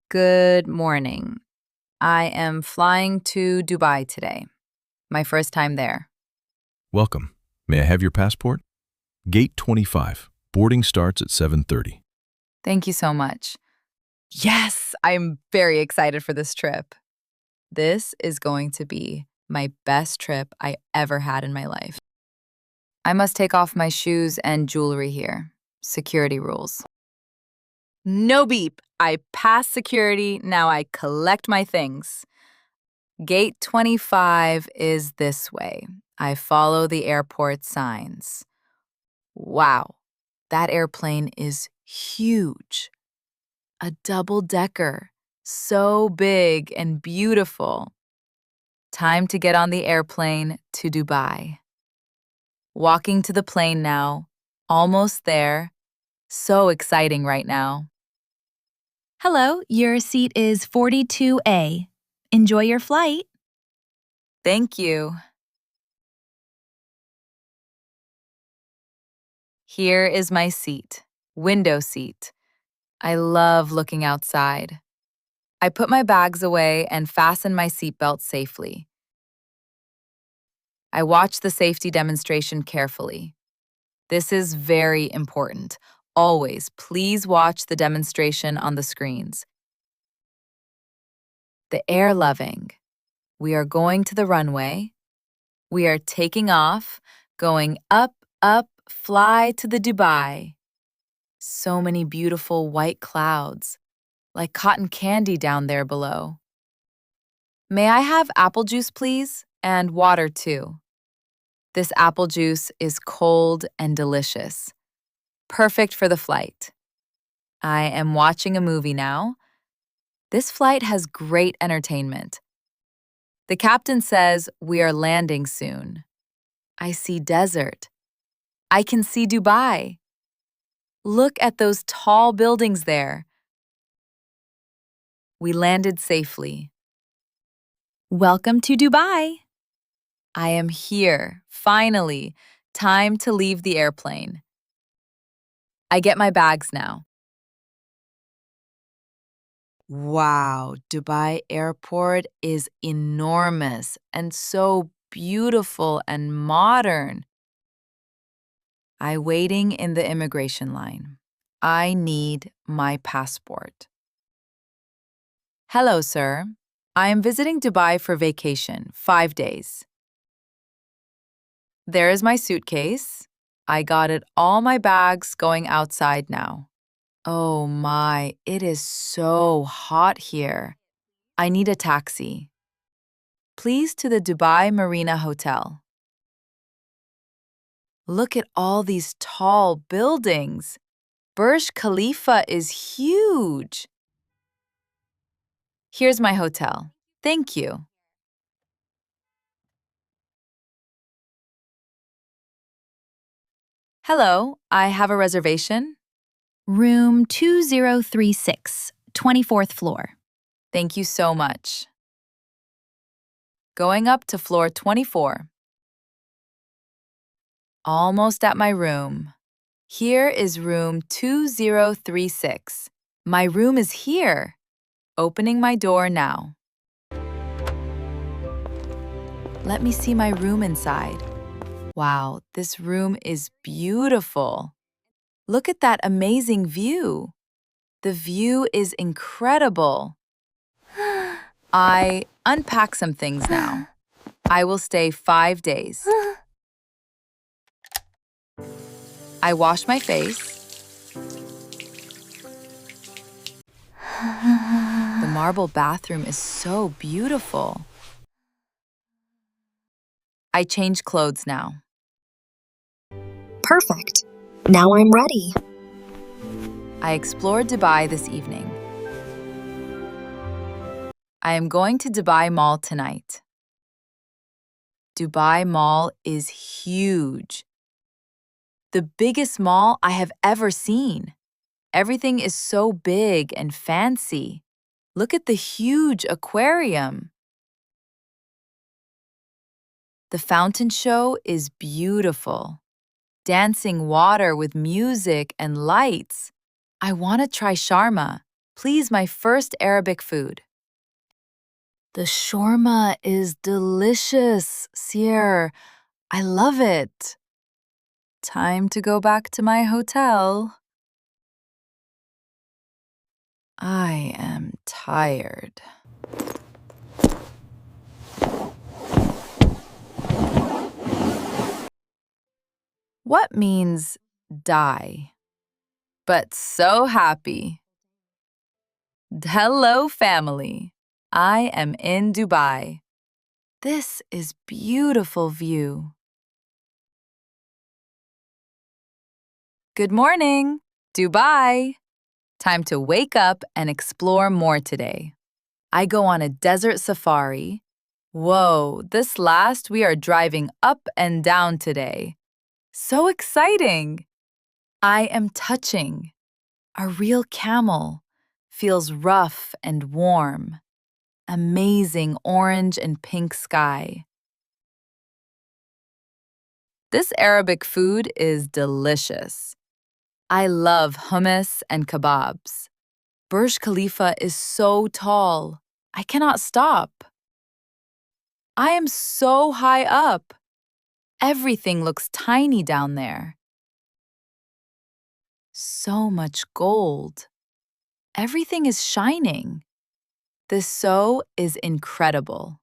Good morning. I am flying to Dubai today. My first time there. Welcome. May I have your passport? Gate 25. Boarding starts at 7:30. Thank you so much. Yes, I'm very excited for this trip. This is going to be my best trip I ever had in my life. I must take off my shoes and jewelry here. Security rules. No beep. I passed security. Now I collect my things. Gate 25 is this way. I follow the airport signs. Wow, that airplane is huge. A double-decker, so big and beautiful. Time to get on the airplane to Dubai. Walking to the plane now, almost there. So exciting right now. Hello, your seat is 42A. Enjoy your flight. Thank you. Here is my seat, window seat. I love looking outside. I put my bags away and fasten my seatbelt safely. I watch the safety demonstration carefully. This is very important. Always, please watch the demonstration on the screens. The air-loving. We are going to the runway. We are taking off, going up, up, fly to the Dubai. So many beautiful white clouds, like cotton candy down there below. May I have apple juice, please? And water, too. This apple juice is cold and delicious. Perfect for the flight. I am watching a movie now. This flight has great entertainment. The captain says we are landing soon. I see desert. I can see Dubai. Look at those tall buildings there. We landed safely. Welcome to Dubai. I am here, finally. Time to leave the airplane. I get my bags now. Wow, Dubai airport is enormous and so beautiful and modern. I'm waiting in the immigration line. I need my passport. Hello, sir. I am visiting Dubai for vacation, 5 days. There is my suitcase. I got it all my bags going outside now. Oh my, it is so hot here. I need a taxi. Please to the Dubai Marina Hotel. Look at all these tall buildings. Burj Khalifa is huge. Here's my hotel. Thank you. Hello, I have a reservation. Room 2036, 24th floor. Thank you so much. Going up to floor 24. Almost at my room. Here is room 2036. My room is here. Opening my door now. Let me see my room inside. Wow, this room is beautiful. Look at that amazing view. The view is incredible. I unpack some things now. I will stay 5 days. I wash my face. The marble bathroom is so beautiful. I change clothes now. Perfect. Now I'm ready. I explored Dubai this evening. I am going to Dubai Mall tonight. Dubai Mall is huge. The biggest mall I have ever seen. Everything is so big and fancy. Look at the huge aquarium. The fountain show is beautiful. Dancing water with music and lights. I want to try shawarma. Please, my first Arabic food. The shawarma is delicious, Sierra. I love it. Time to go back to my hotel. I am tired. What means die? But so happy. Hello, family. I am in Dubai. This is beautiful view. Good morning, Dubai. Time to wake up and explore more today. I go on a desert safari. Whoa, this last we are driving up and down today. So exciting! I am touching. A real camel. Feels rough and warm. Amazing orange and pink sky. This Arabic food is delicious. I love hummus and kebabs. Burj Khalifa is so tall. I cannot stop. I am so high up. Everything looks tiny down there. So much gold. Everything is shining. The so is incredible.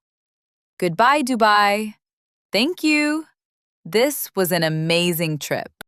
Goodbye, Dubai. Thank you. This was an amazing trip.